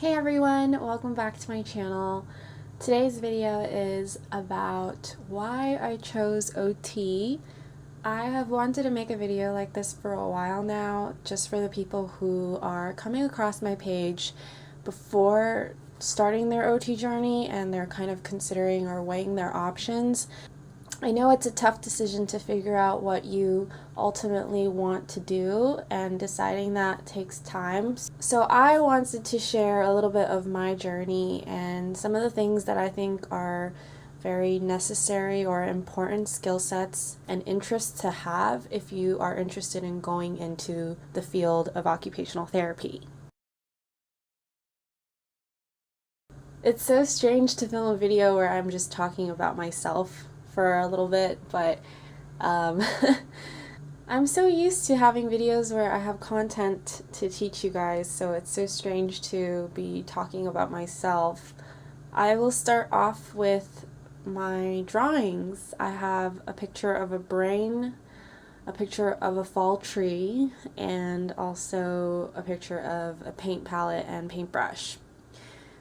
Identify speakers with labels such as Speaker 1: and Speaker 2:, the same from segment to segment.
Speaker 1: Hey everyone, welcome back to my channel. Today's video is about why I chose OT. I have wanted to make a video like this for a while now, just for the people who are coming across my page before starting their OT journey and they're kind of considering or weighing their options. I know it's a tough decision to figure out what you ultimately want to do, and deciding that takes time. So I wanted to share a little bit of my journey and some of the things that I think are very necessary or important skill sets and interests to have if you are interested in going into the field of occupational therapy. It's so strange to film a video where I'm just talking about myself for a little bit, but um, I'm so used to having videos where I have content to teach you guys, so it's so strange to be talking about myself. I will start off with my drawings. I have a picture of a brain, a picture of a fall tree, and also a picture of a paint palette and paintbrush.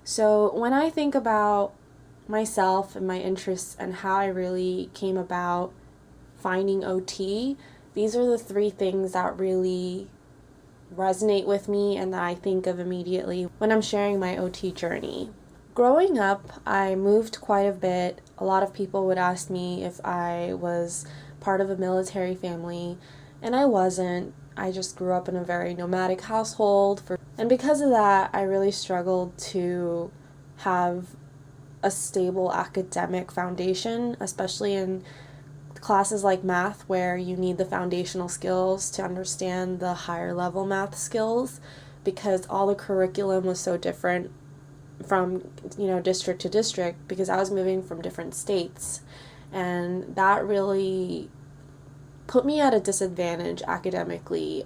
Speaker 1: So when I think about myself and my interests and how I really came about finding OT, these are the three things that really resonate with me and that I think of immediately when I'm sharing my OT journey. Growing up, I moved quite a bit. A lot of people would ask me if I was part of a military family, and I wasn't. I just grew up in a very nomadic household, and because of that, I really struggled to have a stable academic foundation, especially in classes like math where you need the foundational skills to understand the higher level math skills, because all the curriculum was so different from district to district, because I was moving from different states, and that really put me at a disadvantage academically.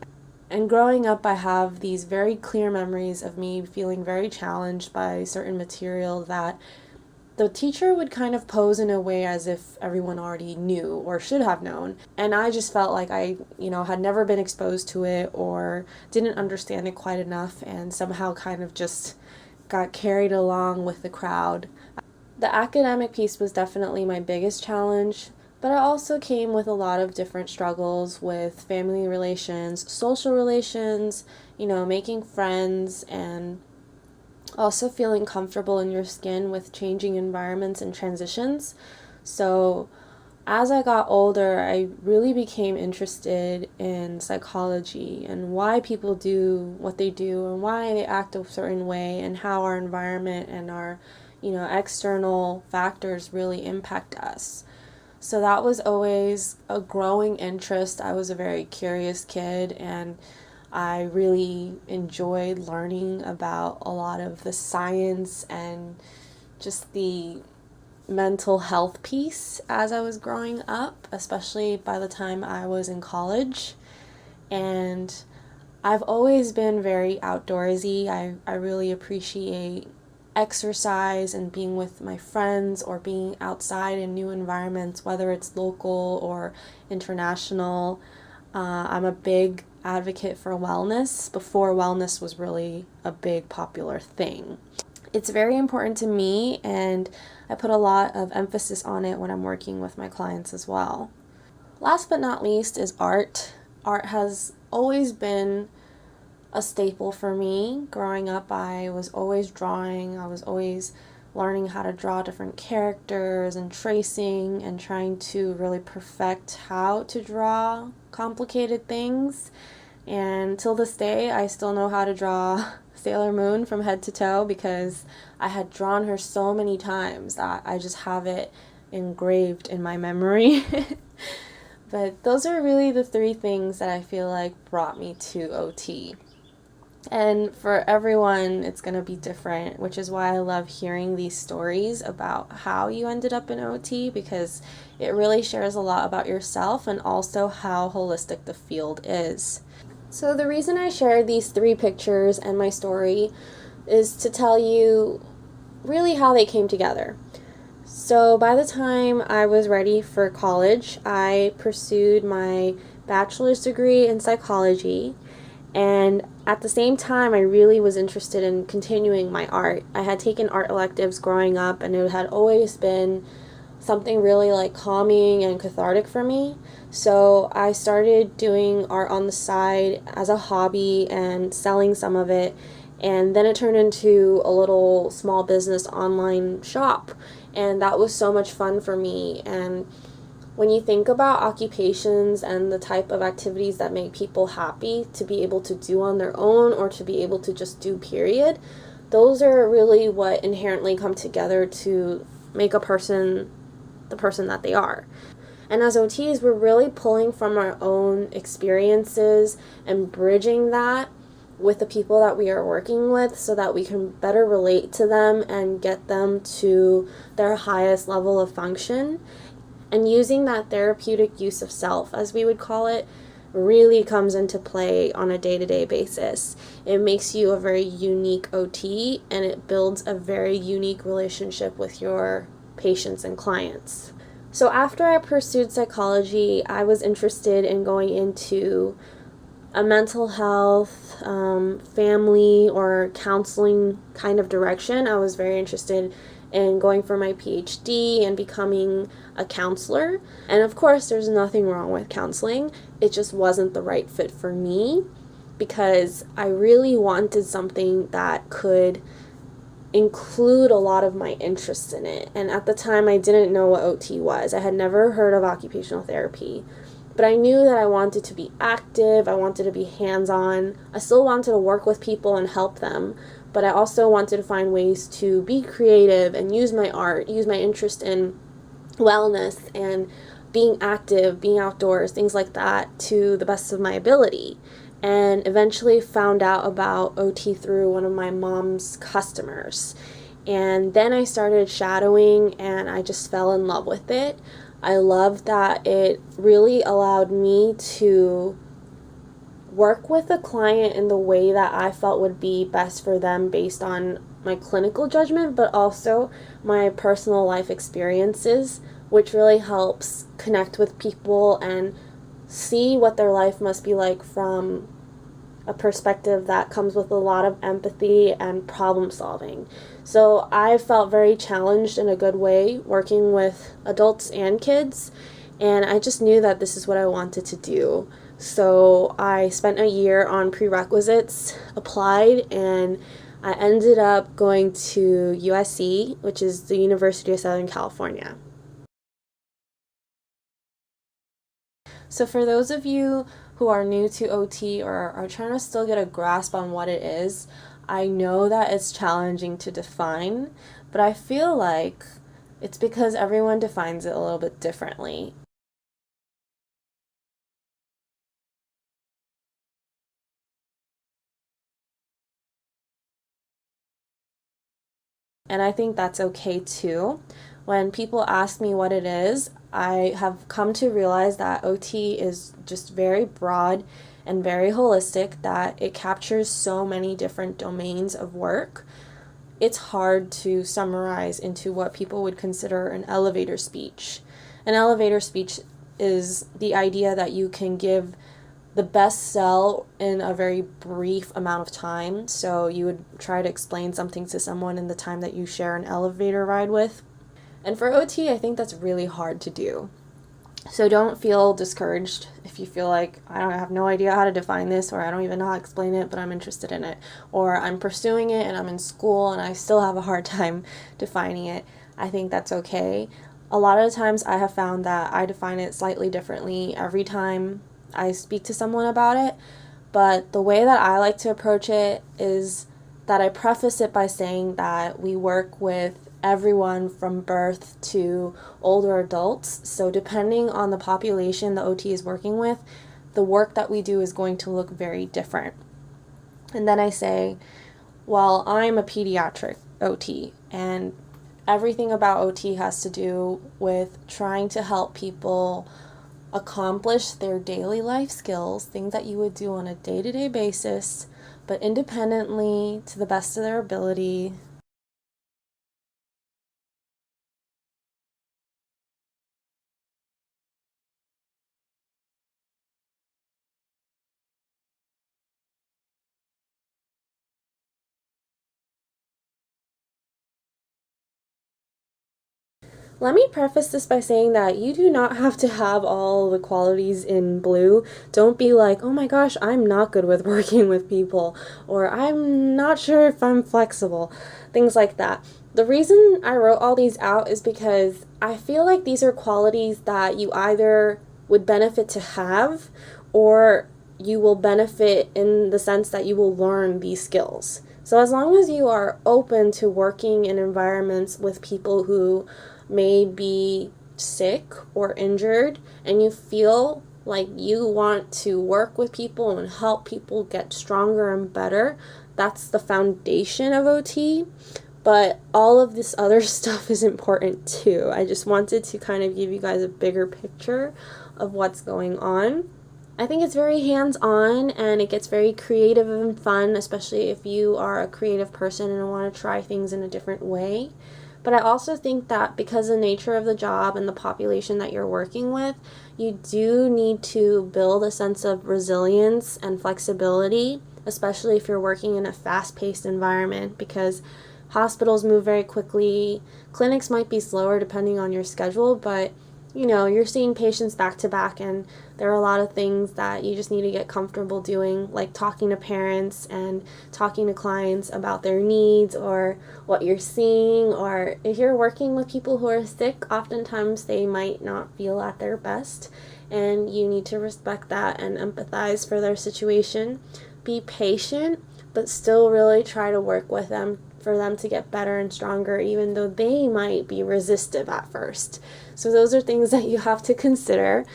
Speaker 1: And growing up, I have these very clear memories of me feeling very challenged by certain material that the teacher would kind of pose in a way as if everyone already knew or should have known. And I just felt like I, had never been exposed to it or didn't understand it quite enough, and somehow kind of just got carried along with the crowd. The academic piece was definitely my biggest challenge, but it also came with a lot of different struggles with family relations, social relations, making friends, and also feeling comfortable in your skin with changing environments and transitions. So as I got older, I really became interested in psychology and why people do what they do and why they act a certain way, and how our environment and our external factors really impact us. So that was always a growing interest. I was a very curious kid, and I really enjoyed learning about a lot of the science and just the mental health piece as I was growing up, especially by the time I was in college. And I've always been very outdoorsy. I really appreciate exercise and being with my friends or being outside in new environments, whether it's local or international. I'm a big advocate for wellness before wellness was really a big popular thing. It's very important to me, and I put a lot of emphasis on it when I'm working with my clients as well. Last but not least is art. Art has always been a staple for me. Growing up, I was always drawing. I was always learning how to draw different characters and tracing and trying to really perfect how to draw complicated things. And till this day, I still know how to draw Sailor Moon from head to toe, because I had drawn her so many times that I just have it engraved in my memory. But those are really the three things that I feel like brought me to OT. And for everyone, it's going to be different, which is why I love hearing these stories about how you ended up in OT, because it really shares a lot about yourself and also how holistic the field is. So the reason I shared these three pictures and my story is to tell you really how they came together. So by the time I was ready for college, I pursued my bachelor's degree in psychology, And at the same time, I really was interested in continuing my art. I had taken art electives growing up, and it had always been something really like calming and cathartic for me. So I started doing art on the side as a hobby and selling some of it. And then it turned into a little small business online shop. And that was so much fun for me. And when you think about occupations and the type of activities that make people happy to be able to do on their own or to be able to just do, period, those are really what inherently come together to make a person the person that they are. And as OTs, we're really pulling from our own experiences and bridging that with the people that we are working with so that we can better relate to them and get them to their highest level of function. And using that therapeutic use of self, as we would call it, really comes into play on a day-to-day basis. It makes you a very unique OT, and it builds a very unique relationship with your patients and clients. So after I pursued psychology, I was interested in going into a mental health, family, or counseling kind of direction. I was very interested in going for my PhD and becoming a counselor. And of course, there's nothing wrong with counseling. It just wasn't the right fit for me because I really wanted something that could include a lot of my interests in it. And at the time, I didn't know what OT was. I had never heard of occupational therapy. But I knew that I wanted to be active, I wanted to be hands-on. I still wanted to work with people and help them, but I also wanted to find ways to be creative and use my art, use my interest in wellness and being active, being outdoors, things like that to the best of my ability. And eventually found out about OT through one of my mom's customers. And then I started shadowing and I just fell in love with it. I loved that it really allowed me to work with a client in the way that I felt would be best for them based on my clinical judgment, but also my personal life experiences, which really helps connect with people and see what their life must be like from a perspective that comes with a lot of empathy and problem solving. So I felt very challenged in a good way working with adults and kids, and I just knew that this is what I wanted to do. So I spent a year on prerequisites, applied, and I ended up going to USC, which is the University of Southern California. So for those of you who are new to OT or are trying to still get a grasp on what it is, I know that it's challenging to define, but I feel like it's because everyone defines it a little bit differently. And I think that's okay too. When people ask me what it is, I have come to realize that OT is just very broad and very holistic, that it captures so many different domains of work. It's hard to summarize into what people would consider an elevator speech. An elevator speech is the idea that you can give the best sell in a very brief amount of time. So you would try to explain something to someone in the time that you share an elevator ride with. And for OT, I think that's really hard to do. So don't feel discouraged if you feel like I have no idea how to define this, or I don't even know how to explain it, but I'm interested in it, or I'm pursuing it and I'm in school and I still have a hard time defining it. I think that's okay. A lot of the times I have found that I define it slightly differently every time I speak to someone about it, but the way that I like to approach it is that I preface it by saying that we work with everyone from birth to older adults. So depending on the population the OT is working with, the work that we do is going to look very different. And then I say, well, I'm a pediatric OT, and everything about OT has to do with trying to help people accomplish their daily life skills, things that you would do on a day-to-day basis, but independently to the best of their ability. Let me preface this by saying that you do not have to have all the qualities in blue. Don't be like, oh my gosh, I'm not good with working with people, or I'm not sure if I'm flexible, things like that. The reason I wrote all these out is because I feel like these are qualities that you either would benefit to have, or you will benefit in the sense that you will learn these skills. So as long as you are open to working in environments with people who may be sick or injured, and you feel like you want to work with people and help people get stronger and better, that's the foundation of OT. But all of this other stuff is important too. I just wanted to kind of give you guys a bigger picture of what's going on. I think it's very hands-on, and it gets very creative and fun, especially if you are a creative person and want to try things in a different way. But I also think that because of the nature of the job and the population that you're working with, you do need to build a sense of resilience and flexibility, especially if you're working in a fast-paced environment, because hospitals move very quickly. Clinics might be slower depending on your schedule, but you're seeing patients back to back, and there are a lot of things that you just need to get comfortable doing, like talking to parents and talking to clients about their needs or what you're seeing. Or if you're working with people who are sick, oftentimes they might not feel at their best, and you need to respect that and empathize for their situation. Be patient, but still really try to work with them for them to get better and stronger, even though they might be resistive at first. So those are things that you have to consider.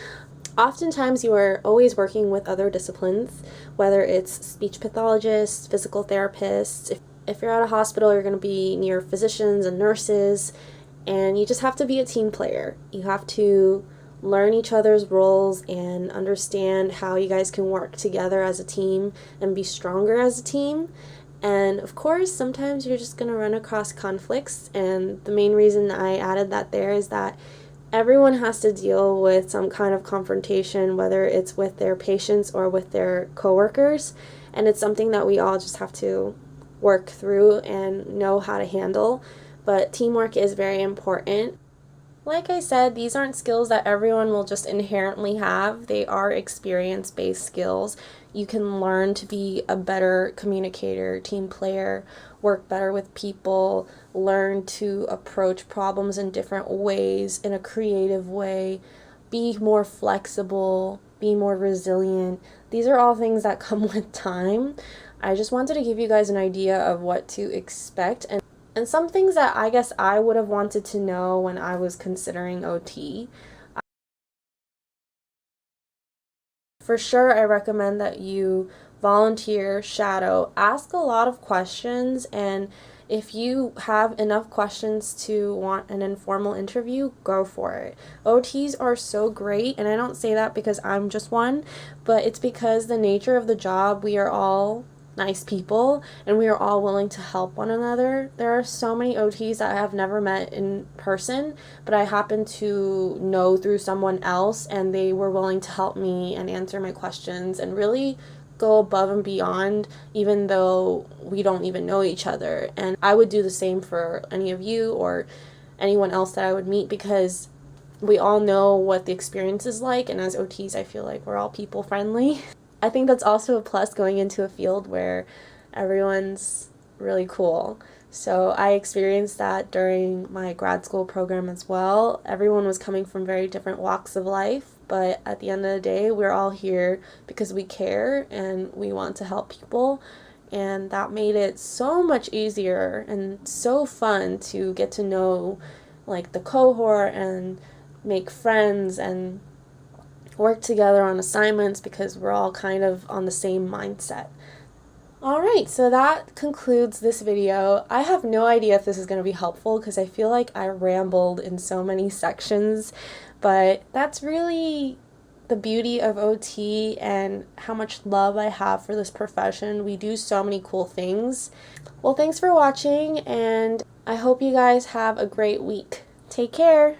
Speaker 1: Oftentimes you are always working with other disciplines, whether it's speech pathologists, physical therapists. If you're at a hospital, you're going to be near physicians and nurses, and you just have to be a team player. You have to learn each other's roles and understand how you guys can work together as a team and be stronger as a team. And of course, sometimes you're just going to run across conflicts, and the main reason I added that there is that everyone has to deal with some kind of confrontation, whether it's with their patients or with their coworkers, and it's something that we all just have to work through and know how to handle. But teamwork is very important. Like I said, these aren't skills that everyone will just inherently have. They are experience-based skills. You can learn to be a better communicator, team player, work better with people, learn to approach problems in different ways, in a creative way, be more flexible, be more resilient. These are all things that come with time. I just wanted to give you guys an idea of what to expect, and some things that I guess I would have wanted to know when I was considering OT. For sure, I recommend that you volunteer, shadow, ask a lot of questions, and if you have enough questions to want an informal interview, go for it. OTs are so great, and I don't say that because I'm just one, but it's because the nature of the job, we are all nice people, and we are all willing to help one another. There are so many OTs that I have never met in person, but I happen to know through someone else, and they were willing to help me and answer my questions and really go above and beyond, even though we don't even know each other. And I would do the same for any of you or anyone else that I would meet, because we all know what the experience is like, and as OTs I feel like we're all people friendly. I think that's also a plus going into a field where everyone's really cool. So I experienced that during my grad school program as well. Everyone was coming from very different walks of life, but at the end of the day, we're all here because we care and we want to help people. And that made it so much easier and so fun to get to know like the cohort and make friends and work together on assignments, because we're all kind of on the same mindset. Alright, so that concludes this video. I have no idea if this is going to be helpful because I feel like I rambled in so many sections, but that's really the beauty of OT and how much love I have for this profession. We do so many cool things. Well, thanks for watching, and I hope you guys have a great week. Take care!